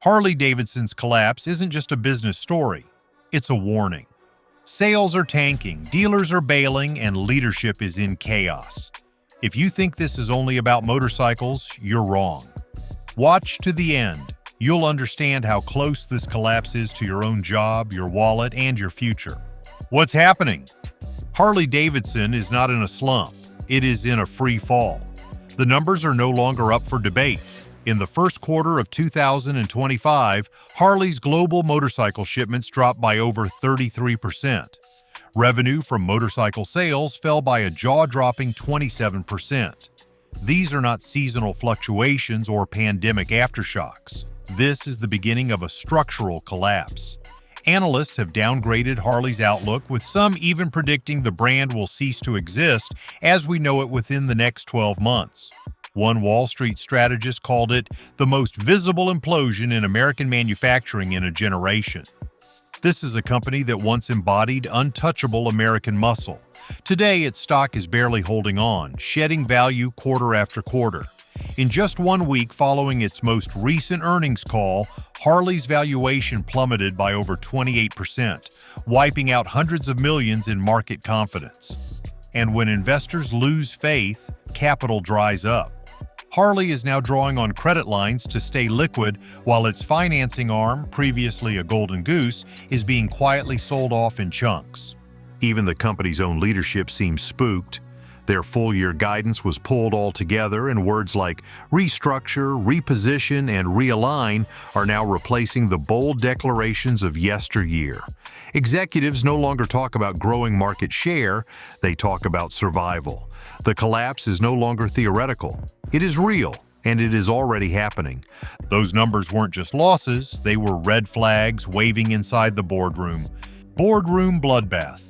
Harley Davidson's collapse isn't just a business story, it's a warning. Sales are tanking, dealers are bailing, and leadership is in chaos. If you think this is only about motorcycles, you're wrong. Watch to the end. You'll understand how close this collapse is to your own job, your wallet, and your future. What's happening? Harley Davidson is not in a slump. It is in a free fall. The numbers are no longer up for debate. In the first quarter of 2025, Harley's global motorcycle shipments dropped by over 33%. Revenue from motorcycle sales fell by a jaw-dropping 27%. These are not seasonal fluctuations or pandemic aftershocks. This is the beginning of a structural collapse. Analysts have downgraded Harley's outlook, with some even predicting the brand will cease to exist as we know it within the next 12 months. One Wall Street strategist called it the most visible implosion in American manufacturing in a generation. This is a company that once embodied untouchable American muscle. Today, its stock is barely holding on, shedding value quarter after quarter. In just 1 week following its most recent earnings call, Harley's valuation plummeted by over 28%, wiping out hundreds of millions in market confidence. And when investors lose faith, capital dries up. Harley is now drawing on credit lines to stay liquid, while its financing arm, previously a golden goose, is being quietly sold off in chunks. Even the company's own leadership seems spooked. Their full-year guidance was pulled all together, and words like restructure, reposition, and realign are now replacing the bold declarations of yesteryear. Executives no longer talk about growing market share, they talk about survival. The collapse is no longer theoretical. It is real, and it is already happening. Those numbers weren't just losses, they were red flags waving inside the boardroom. Boardroom Bloodbath.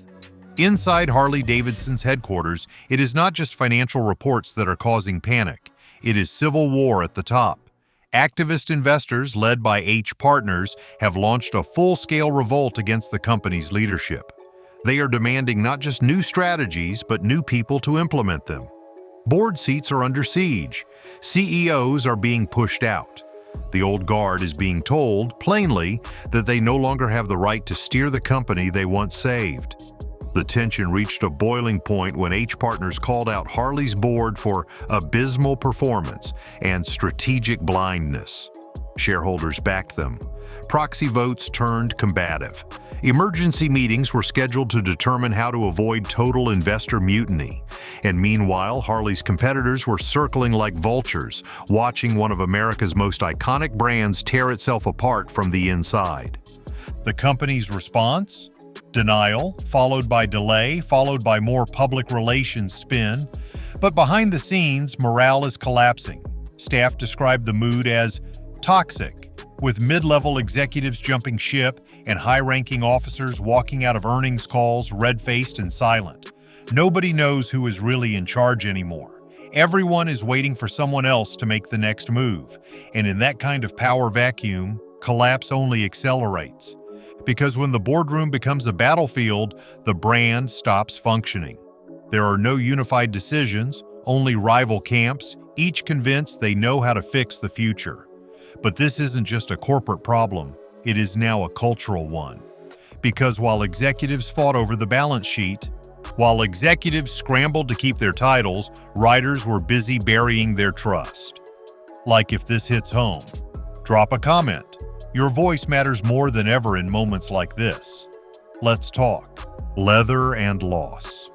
Inside Harley Davidson's headquarters, it is not just financial reports that are causing panic. It is civil war at the top. Activist investors, led by H Partners, have launched a full-scale revolt against the company's leadership. They are demanding not just new strategies, but new people to implement them. Board seats are under siege. CEOs are being pushed out. The old guard is being told, plainly, that they no longer have the right to steer the company they once saved. The tension reached a boiling point when H Partners called out Harley's board for abysmal performance and strategic blindness. Shareholders backed them. Proxy votes turned combative. Emergency meetings were scheduled to determine how to avoid total investor mutiny. And meanwhile, Harley's competitors were circling like vultures, watching one of America's most iconic brands tear itself apart from the inside. The company's response? Denial, followed by delay, followed by more public relations spin. But behind the scenes, morale is collapsing. Staff described the mood as toxic, with mid-level executives jumping ship and high-ranking officers walking out of earnings calls red-faced and silent. Nobody knows who is really in charge anymore. Everyone is waiting for someone else to make the next move. And in that kind of power vacuum, collapse only accelerates. Because when the boardroom becomes a battlefield, the brand stops functioning. There are no unified decisions, only rival camps, each convinced they know how to fix the future. But this isn't just a corporate problem, it is now a cultural one. Because while executives fought over the balance sheet, while executives scrambled to keep their titles, riders were busy burying their trust. Like if this hits home, drop a comment. Your voice matters more than ever in moments like this. Let's talk. Leather and loss.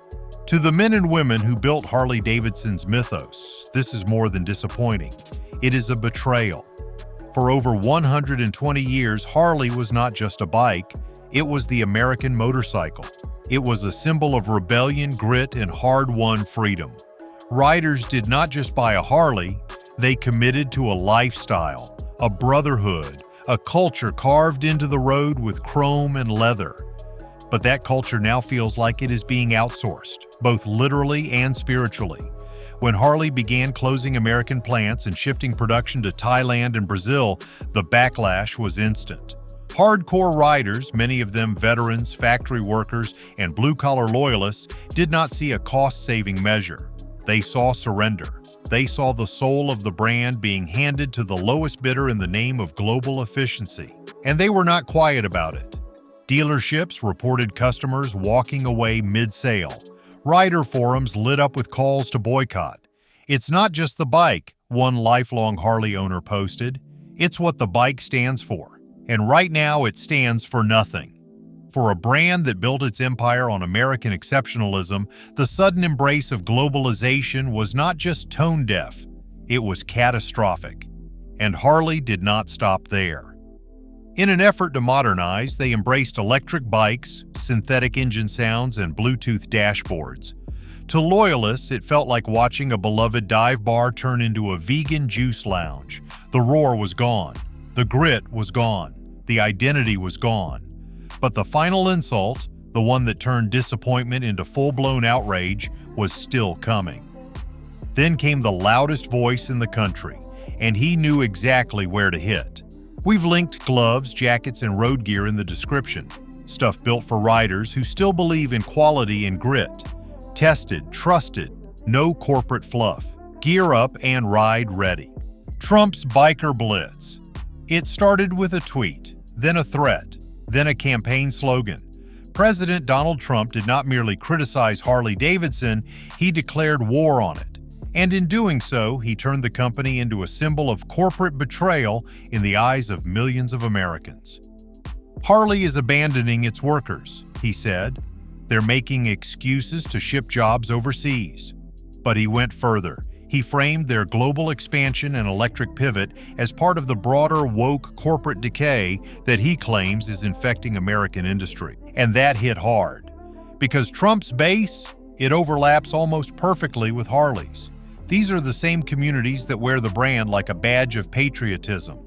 To the men and women who built Harley Davidson's mythos, this is more than disappointing. It is a betrayal. For over 120 years, Harley was not just a bike, it was the American motorcycle. It was a symbol of rebellion, grit, and hard-won freedom. Riders did not just buy a Harley, they committed to a lifestyle, a brotherhood, a culture carved into the road with chrome and leather. But that culture now feels like it is being outsourced, both literally and spiritually. When Harley began closing American plants and shifting production to Thailand and Brazil, the backlash was instant. Hardcore riders, many of them veterans, factory workers, and blue-collar loyalists, did not see a cost-saving measure. They saw surrender. They saw the soul of the brand being handed to the lowest bidder in the name of global efficiency. And they were not quiet about it. Dealerships reported customers walking away mid-sale. Rider forums lit up with calls to boycott. "It's not just the bike," one lifelong Harley owner posted. "It's what the bike stands for. And right now it stands for nothing." For a brand that built its empire on American exceptionalism, the sudden embrace of globalization was not just tone-deaf, it was catastrophic. And Harley did not stop there. In an effort to modernize, they embraced electric bikes, synthetic engine sounds, and Bluetooth dashboards. To loyalists, it felt like watching a beloved dive bar turn into a vegan juice lounge. The roar was gone. The grit was gone. The identity was gone. But the final insult, the one that turned disappointment into full-blown outrage, was still coming. Then came the loudest voice in the country, and he knew exactly where to hit. We've linked gloves, jackets, and road gear in the description. Stuff built for riders who still believe in quality and grit. Tested, trusted, no corporate fluff. Gear up and ride ready. Trump's biker blitz. It started with a tweet, then a threat, then a campaign slogan. President Donald Trump did not merely criticize Harley Davidson, he declared war on it. And in doing so, he turned the company into a symbol of corporate betrayal in the eyes of millions of Americans. "Harley is abandoning its workers," he said. "They're making excuses to ship jobs overseas." But he went further. He framed their global expansion and electric pivot as part of the broader woke corporate decay that he claims is infecting American industry. And that hit hard. Because Trump's base, it overlaps almost perfectly with Harley's. These are the same communities that wear the brand like a badge of patriotism.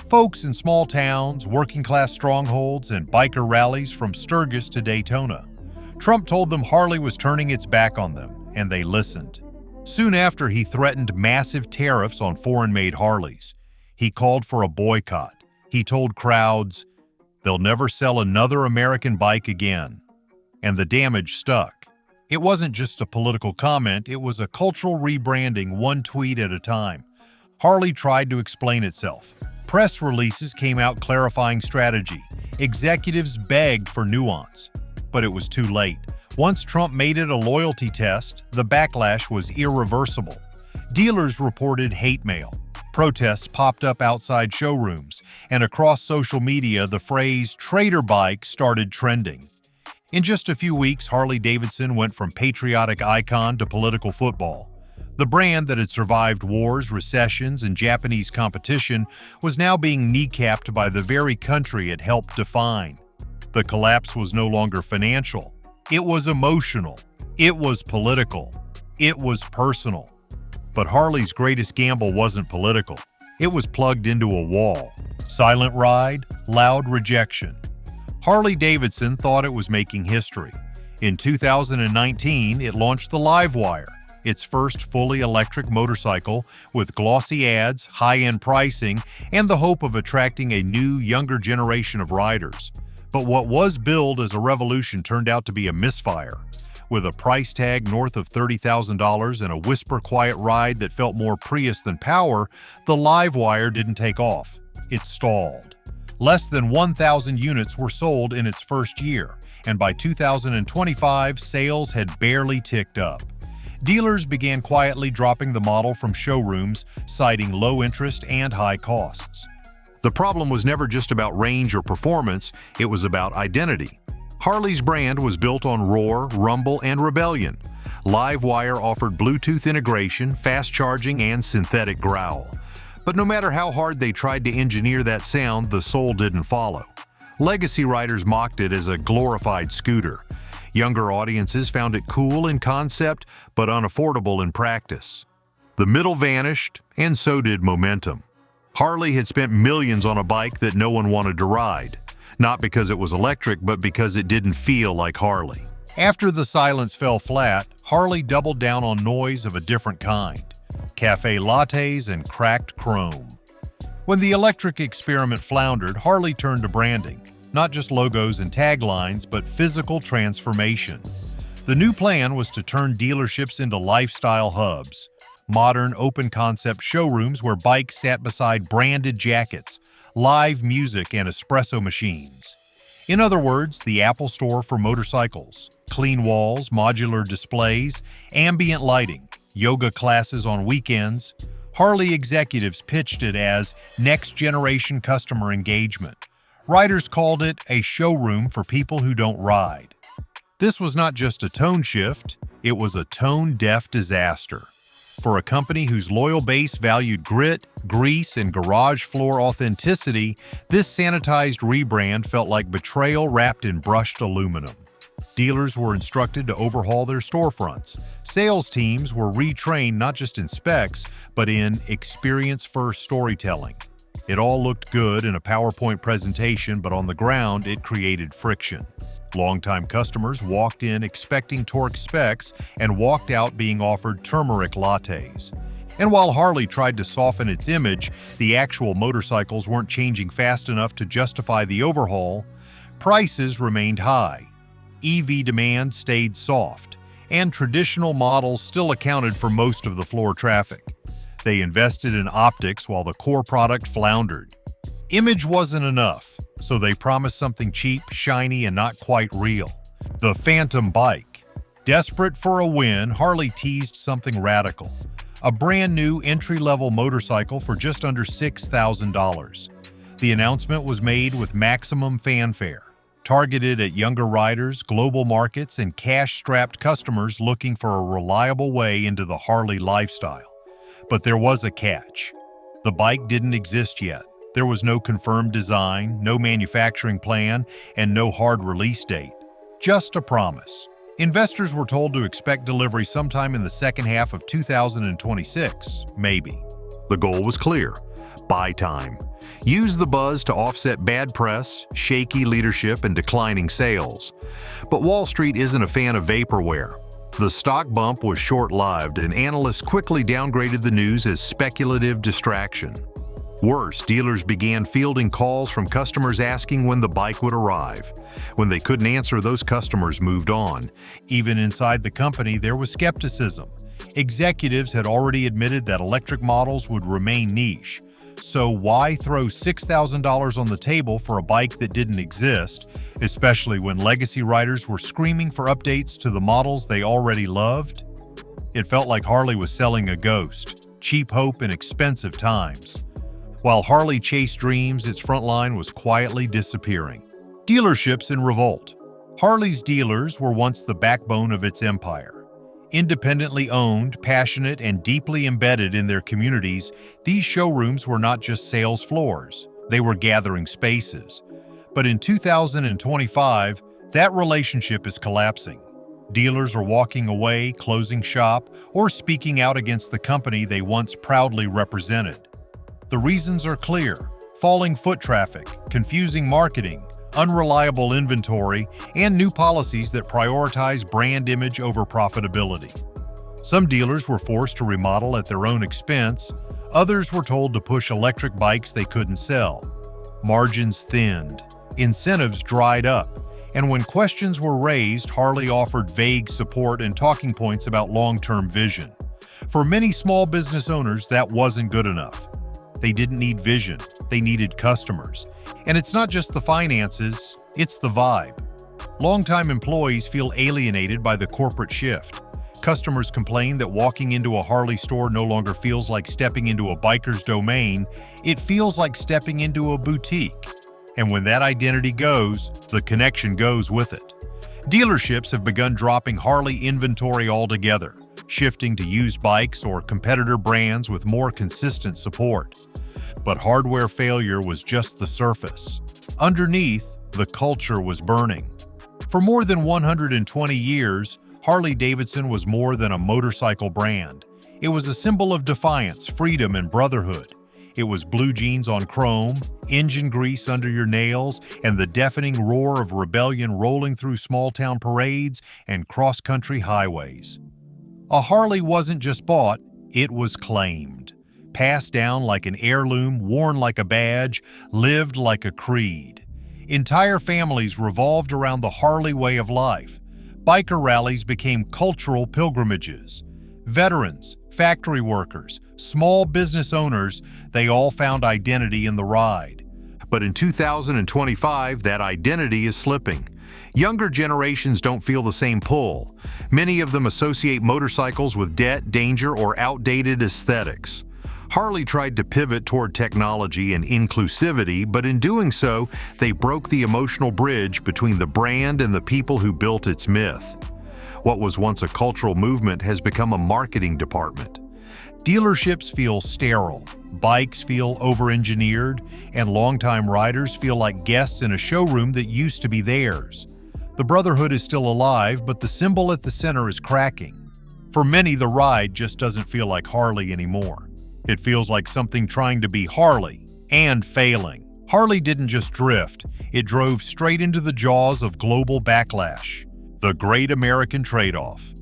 Folks in small towns, working-class strongholds, and biker rallies from Sturgis to Daytona. Trump told them Harley was turning its back on them, and they listened. Soon after, he threatened massive tariffs on foreign-made Harleys. He called for a boycott. He told crowds, "They'll never sell another American bike again." And the damage stuck. It wasn't just a political comment, it was a cultural rebranding, one tweet at a time. Harley tried to explain itself. Press releases came out clarifying strategy. Executives begged for nuance. But it was too late. Once Trump made it a loyalty test, the backlash was irreversible. Dealers reported hate mail. Protests popped up outside showrooms, and across social media, the phrase "traitor bike" started trending. In just a few weeks, Harley Davidson went from patriotic icon to political football. The brand that had survived wars, recessions, and Japanese competition was now being kneecapped by the very country it helped define. The collapse was no longer financial. It was emotional. It was political. It was personal. But Harley's greatest gamble wasn't political. It was plugged into a wall. Silent ride, loud rejection. Harley Davidson thought it was making history. In 2019, it launched the Livewire, its first fully electric motorcycle with glossy ads, high-end pricing, and the hope of attracting a new, younger generation of riders. But what was billed as a revolution turned out to be a misfire. With a price tag north of $30,000 and a whisper-quiet ride that felt more Prius than power, the Livewire didn't take off. It stalled. Less than 1,000 units were sold in its first year, and by 2025, sales had barely ticked up. Dealers began quietly dropping the model from showrooms, citing low interest and high costs. The problem was never just about range or performance, it was about identity. Harley's brand was built on roar, rumble, and rebellion. Livewire offered Bluetooth integration, fast charging, and synthetic growl. But no matter how hard they tried to engineer that sound, the soul didn't follow. Legacy riders mocked it as a glorified scooter. Younger audiences found it cool in concept, but unaffordable in practice. The middle vanished, and so did momentum. Harley had spent millions on a bike that no one wanted to ride. Not because it was electric, but because it didn't feel like Harley. After the silence fell flat, Harley doubled down on noise of a different kind. Cafe lattes and cracked chrome. When the electric experiment floundered, Harley turned to branding. Not just logos and taglines, but physical transformation. The new plan was to turn dealerships into lifestyle hubs. modern, open-concept showrooms where bikes sat beside branded jackets, live music, and espresso machines. In other words, the Apple Store for motorcycles. Clean walls, modular displays, ambient lighting, yoga classes on weekends. Harley executives pitched it as next-generation customer engagement. Riders called it a showroom for people who don't ride. This was not just a tone shift, it was a tone-deaf disaster. For a company whose loyal base valued grit, grease, and garage floor authenticity, this sanitized rebrand felt like betrayal wrapped in brushed aluminum. Dealers were instructed to overhaul their storefronts. Sales teams were retrained not just in specs, but in experience-first storytelling. It all looked good in a PowerPoint presentation, but on the ground, it created friction. Longtime customers walked in expecting torque specs and walked out being offered turmeric lattes. And while Harley tried to soften its image, the actual motorcycles weren't changing fast enough to justify the overhaul. Prices remained high. EV demand stayed soft, and traditional models still accounted for most of the floor traffic. They invested in optics while the core product floundered. Image wasn't enough, so they promised something cheap, shiny, and not quite real. The Phantom bike. Desperate for a win, Harley teased something radical. A brand new entry-level motorcycle for just under $6,000. The announcement was made with maximum fanfare, targeted at younger riders, global markets, and cash-strapped customers looking for a reliable way into the Harley lifestyle. But there was a catch. The bike didn't exist yet. There was no confirmed design, no manufacturing plan, and no hard release date. Just a promise. Investors were told to expect delivery sometime in the second half of 2026, maybe. The goal was clear: buy time. Use the buzz to offset bad press, shaky leadership, and declining sales. But Wall Street isn't a fan of vaporware. The stock bump was short-lived, and analysts quickly downgraded the news as speculative distraction. Worse, dealers began fielding calls from customers asking when the bike would arrive. When they couldn't answer, those customers moved on. Even inside the company, there was skepticism. Executives had already admitted that electric models would remain niche. So why throw $6,000 on the table for a bike that didn't exist, especially when legacy riders were screaming for updates to the models they already loved? It felt like Harley was selling a ghost, cheap hope in expensive times. While Harley chased dreams, its front line was quietly disappearing. Dealerships in revolt. Harley's dealers were once the backbone of its empire. Independently owned, passionate, and deeply embedded in their communities, these showrooms were not just sales floors, they were gathering spaces. But in 2025, that relationship is collapsing. Dealers are walking away, closing shop, or speaking out against the company they once proudly represented. The reasons are clear: falling foot traffic, confusing marketing, unreliable inventory, and new policies that prioritize brand image over profitability. Some dealers were forced to remodel at their own expense. Others were told to push electric bikes they couldn't sell. Margins thinned. Incentives dried up. And when questions were raised, Harley offered vague support and talking points about long-term vision. For many small business owners, that wasn't good enough. They didn't need vision. They needed customers. And it's not just the finances, it's the vibe. Longtime employees feel alienated by the corporate shift. Customers complain that walking into a Harley store no longer feels like stepping into a biker's domain, it feels like stepping into a boutique. And when that identity goes, the connection goes with it. Dealerships have begun dropping Harley inventory altogether, shifting to used bikes or competitor brands with more consistent support. But hardware failure was just the surface. Underneath, the culture was burning. For more than 120 years, Harley Davidson was more than a motorcycle brand. It was a symbol of defiance, freedom, and brotherhood. It was blue jeans on chrome, engine grease under your nails, and the deafening roar of rebellion rolling through small-town parades and cross-country highways. A Harley wasn't just bought, it was claimed. Passed down like an heirloom, worn like a badge, lived like a creed. Entire families revolved around the Harley way of life. Biker rallies became cultural pilgrimages. Veterans, factory workers, small business owners, they all found identity in the ride. But in 2025, that identity is slipping. Younger generations don't feel the same pull. Many of them associate motorcycles with debt, danger, or outdated aesthetics. Harley tried to pivot toward technology and inclusivity, but in doing so, they broke the emotional bridge between the brand and the people who built its myth. What was once a cultural movement has become a marketing department. Dealerships feel sterile, bikes feel over-engineered, and longtime riders feel like guests in a showroom that used to be theirs. The brotherhood is still alive, but the symbol at the center is cracking. For many, the ride just doesn't feel like Harley anymore. It feels like something trying to be Harley and failing. Harley didn't just drift, it drove straight into the jaws of global backlash. The Great American Trade-Off.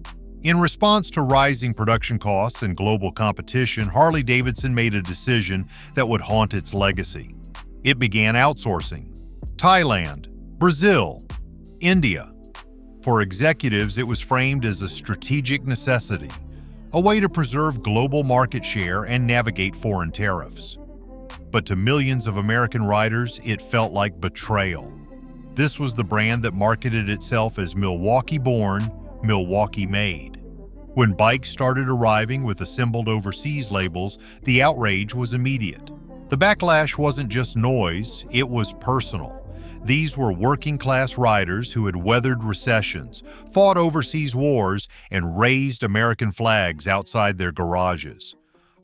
In response to rising production costs and global competition, Harley Davidson made a decision that would haunt its legacy. It began outsourcing. Thailand, Brazil, India. For executives, it was framed as a strategic necessity, a way to preserve global market share and navigate foreign tariffs. But to millions of American riders, it felt like betrayal. This was the brand that marketed itself as Milwaukee-born, Milwaukee-made. When bikes started arriving with assembled overseas labels, the outrage was immediate. The backlash wasn't just noise, it was personal. These were working-class riders who had weathered recessions, fought overseas wars, and raised American flags outside their garages.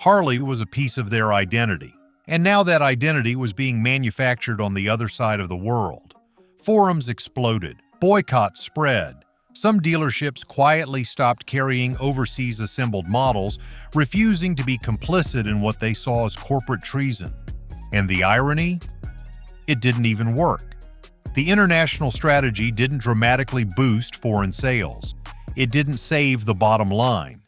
Harley was a piece of their identity, and now that identity was being manufactured on the other side of the world. Forums exploded, boycotts spread. Some dealerships quietly stopped carrying overseas assembled models, refusing to be complicit in what they saw as corporate treason. And the irony? It didn't even work. The international strategy didn't dramatically boost foreign sales. It didn't save the bottom line.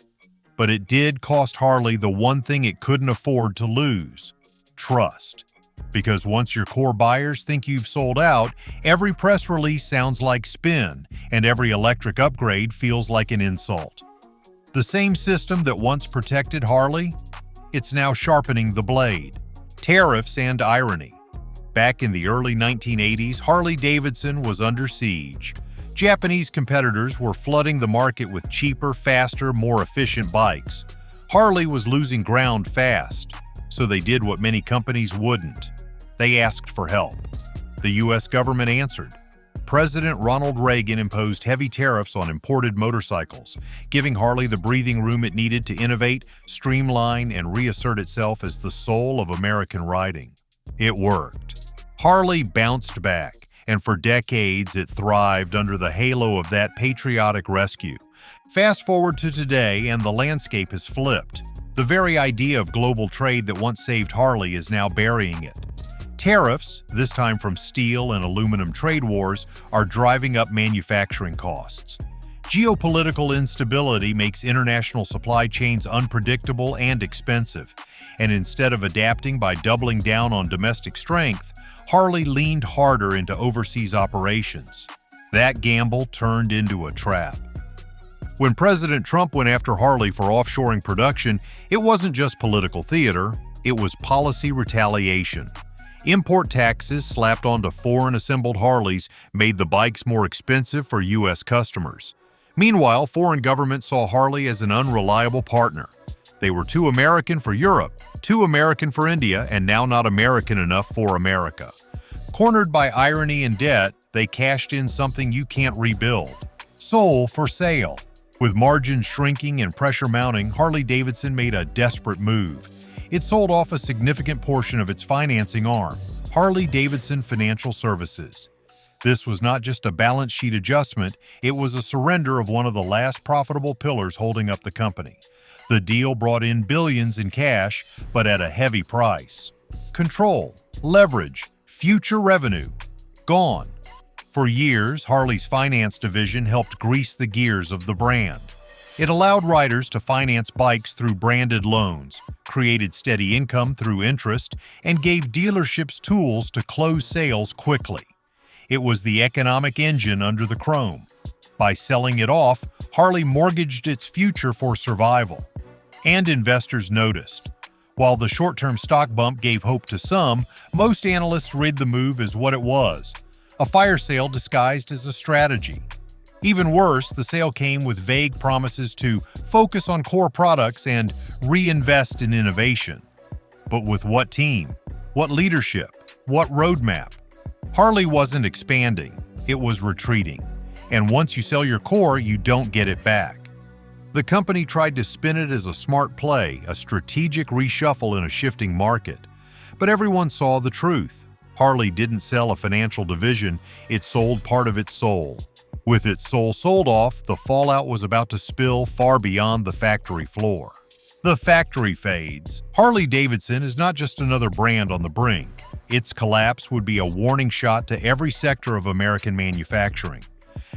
But it did cost Harley the one thing it couldn't afford to lose: trust. Because once your core buyers think you've sold out, every press release sounds like spin, and every electric upgrade feels like an insult. The same system that once protected Harley, it's now sharpening the blade. Tariffs and irony. Back in the early 1980s, Harley Davidson was under siege. Japanese competitors were flooding the market with cheaper, faster, more efficient bikes. Harley was losing ground fast, so they did what many companies wouldn't. They asked for help. The U.S. government answered. President Ronald Reagan imposed heavy tariffs on imported motorcycles, giving Harley the breathing room it needed to innovate, streamline, and reassert itself as the soul of American riding. It worked. Harley bounced back, and for decades it thrived under the halo of that patriotic rescue. Fast forward to today, and the landscape has flipped. The very idea of global trade that once saved Harley is now burying it. Tariffs, this time from steel and aluminum trade wars, are driving up manufacturing costs. Geopolitical instability makes international supply chains unpredictable and expensive, and instead of adapting by doubling down on domestic strength, Harley leaned harder into overseas operations. That gamble turned into a trap. When President Trump went after Harley for offshoring production, it wasn't just political theater, it was policy retaliation. Import taxes slapped onto foreign-assembled Harleys made the bikes more expensive for U.S. customers. Meanwhile, foreign governments saw Harley as an unreliable partner. They were too American for Europe, too American for India, and now not American enough for America. Cornered by irony and debt, they cashed in something you can't rebuild. Soul for sale. With margins shrinking and pressure mounting, Harley Davidson made a desperate move. It sold off a significant portion of its financing arm, Harley Davidson Financial Services. This was not just a balance sheet adjustment, it was a surrender of one of the last profitable pillars holding up the company. The deal brought in billions in cash, but at a heavy price. Control, leverage, future revenue, gone. For years, Harley's finance division helped grease the gears of the brand. It allowed riders to finance bikes through branded loans, created steady income through interest, and gave dealerships tools to close sales quickly. It was the economic engine under the chrome. By selling it off, Harley mortgaged its future for survival. and investors noticed. While the short-term stock bump gave hope to some, most analysts read the move as what it was, a fire sale disguised as a strategy. Even worse, the sale came with vague promises to focus on core products and reinvest in innovation. But with what team? What leadership? What roadmap? Harley wasn't expanding, it was retreating. And once you sell your core, you don't get it back. The company tried to spin it as a smart play, a strategic reshuffle in a shifting market. But everyone saw the truth. Harley didn't sell a financial division, it sold part of its soul. With its soul sold off, the fallout was about to spill far beyond the factory floor. The factory fades. Harley Davidson is not just another brand on the brink. Its collapse would be a warning shot to every sector of American manufacturing.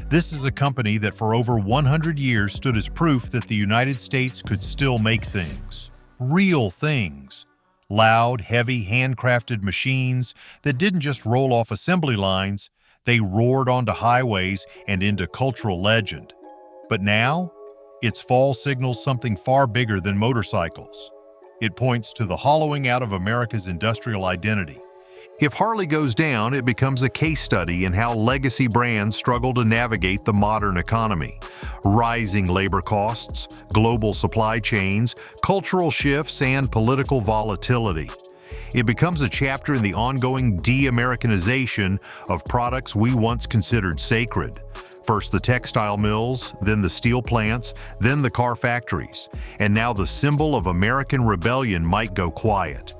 This is a company that for over 100 years stood as proof that the United States could still make things. Real things. Loud, heavy, handcrafted machines that didn't just roll off assembly lines, they roared onto highways and into cultural legend. But now, its fall signals something far bigger than motorcycles. It points to the hollowing out of America's industrial identity. If Harley goes down, it becomes a case study in how legacy brands struggle to navigate the modern economy. Rising labor costs, global supply chains, cultural shifts, and political volatility. It becomes a chapter in the ongoing de-Americanization of products we once considered sacred. First the textile mills, then the steel plants, then the car factories, and now the symbol of American rebellion might go quiet.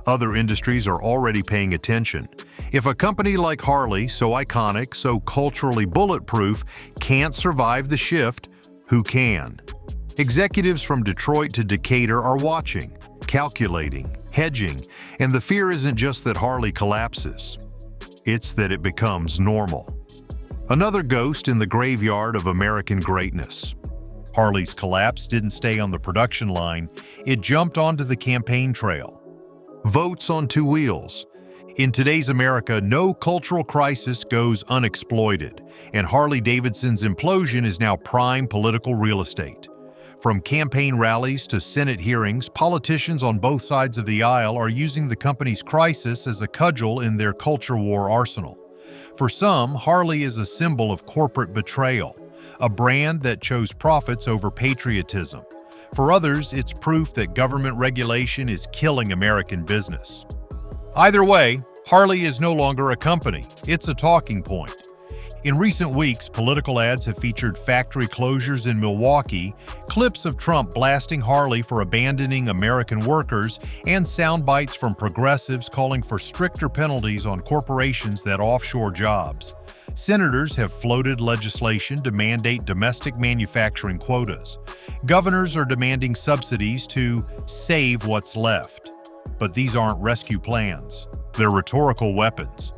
Other industries are already paying attention. If a company like Harley, so iconic, so culturally bulletproof, can't survive the shift, who can? Executives from Detroit to Decatur are watching, calculating, hedging, and the fear isn't just that Harley collapses. It's that it becomes normal. Another ghost in the graveyard of American greatness. Harley's collapse didn't stay on the production line, it jumped onto the campaign trail. Votes on two wheels. In today's America, no cultural crisis goes unexploited, and Harley Davidson's implosion is now prime political real estate. From campaign rallies to Senate hearings, politicians on both sides of the aisle are using the company's crisis as a cudgel in their culture war arsenal. For some, Harley is a symbol of corporate betrayal, a brand that chose profits over patriotism. For others, it's proof that government regulation is killing American business. Either way, Harley is no longer a company, it's a talking point. In recent weeks, political ads have featured factory closures in Milwaukee, clips of Trump blasting Harley for abandoning American workers, and sound bites from progressives calling for stricter penalties on corporations that offshore jobs. Senators have floated legislation to mandate domestic manufacturing quotas. Governors are demanding subsidies to save what's left. But these aren't rescue plans. They're rhetorical weapons.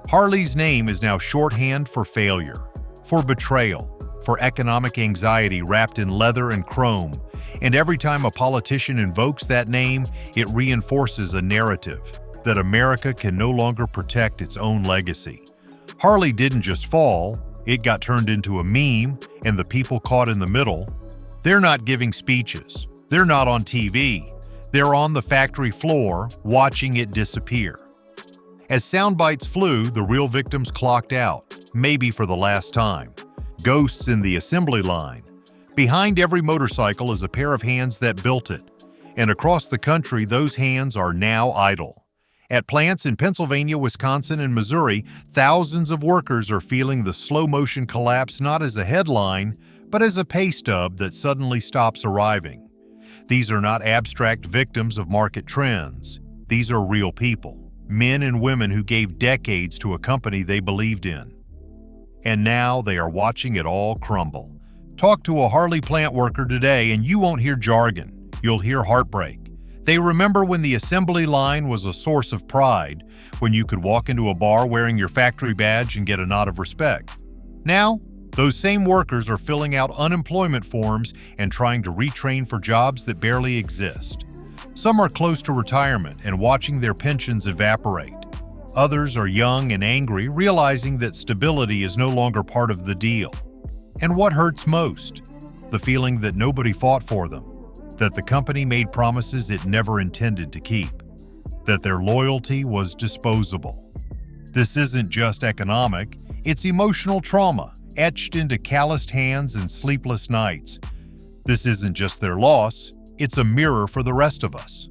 Harley's name is now shorthand for failure, for betrayal, for economic anxiety wrapped in leather and chrome. And every time a politician invokes that name, it reinforces a narrative that America can no longer protect its own legacy. Harley didn't just fall, it got turned into a meme, and the people caught in the middle, they're not giving speeches, they're not on TV, they're on the factory floor watching it disappear. As sound bites flew, the real victims clocked out, maybe for the last time. Ghosts in the assembly line. Behind every motorcycle is a pair of hands that built it, and across the country those hands are now idle. At plants in Pennsylvania, Wisconsin, and Missouri, thousands of workers are feeling the slow-motion collapse not as a headline, but as a pay stub that suddenly stops arriving. These are not abstract victims of market trends. These are real people. Men and women who gave decades to a company they believed in. And now they are watching it all crumble. Talk to a Harley plant worker today and you won't hear jargon, you'll hear heartbreak. They remember when the assembly line was a source of pride, when you could walk into a bar wearing your factory badge and get a nod of respect. Now, those same workers are filling out unemployment forms and trying to retrain for jobs that barely exist. Some are close to retirement and watching their pensions evaporate. Others are young and angry, realizing that stability is no longer part of the deal. And what hurts most? The feeling that nobody fought for them. that the company made promises it never intended to keep, that their loyalty was disposable. This isn't just economic, it's emotional trauma etched into calloused hands and sleepless nights. This isn't just their loss, it's a mirror for the rest of us.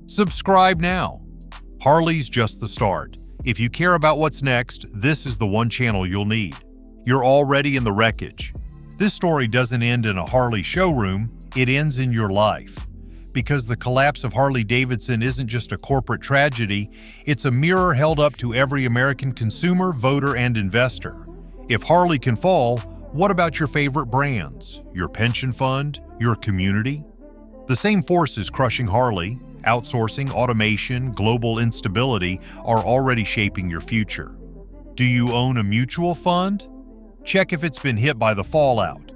Subscribe now. Harley's just the start. If you care about what's next, this is the one channel you'll need. You're already in the wreckage. This story doesn't end in a Harley showroom, it ends in your life. Because the collapse of Harley Davidson isn't just a corporate tragedy, it's a mirror held up to every American consumer, voter, and investor. If Harley can fall, what about your favorite brands, your pension fund, your community? The same forces crushing Harley, outsourcing, automation, global instability, are already shaping your future. Do you own a mutual fund? Check if it's been hit by the fallout.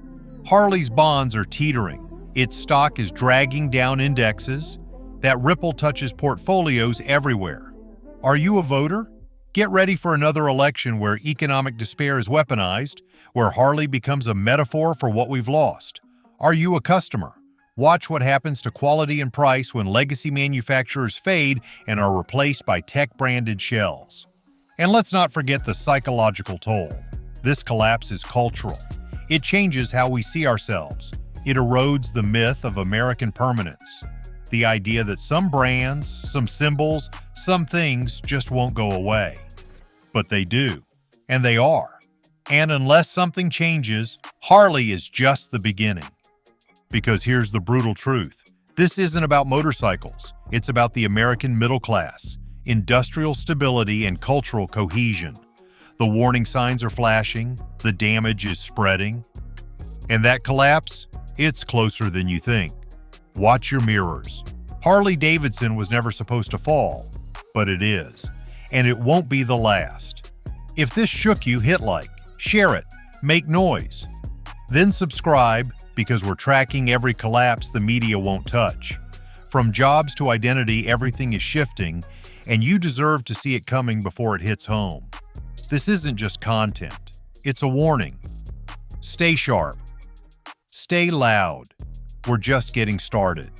Harley's bonds are teetering. Its stock is dragging down indexes. That ripple touches portfolios everywhere. Are you a voter? Get ready for another election where economic despair is weaponized, where Harley becomes a metaphor for what we've lost. Are you a customer? Watch what happens to quality and price when legacy manufacturers fade and are replaced by tech-branded shells. And let's not forget the psychological toll. This collapse is cultural. It changes how we see ourselves. It erodes the myth of American permanence. The idea that some brands, some symbols, some things just won't go away. But they do. And they are. And unless something changes, Harley is just the beginning. Because here's the brutal truth. This isn't about motorcycles. It's about the American middle class, industrial stability, and cultural cohesion. The warning signs are flashing, the damage is spreading. And that collapse? It's closer than you think. Watch your mirrors. Harley Davidson was never supposed to fall, but it is. And it won't be the last. If this shook you, hit like, share it, make noise. Then subscribe, because we're tracking every collapse the media won't touch. From jobs to identity, everything is shifting, and you deserve to see it coming before it hits home. This isn't just content. It's a warning. Stay sharp. Stay loud. We're just getting started.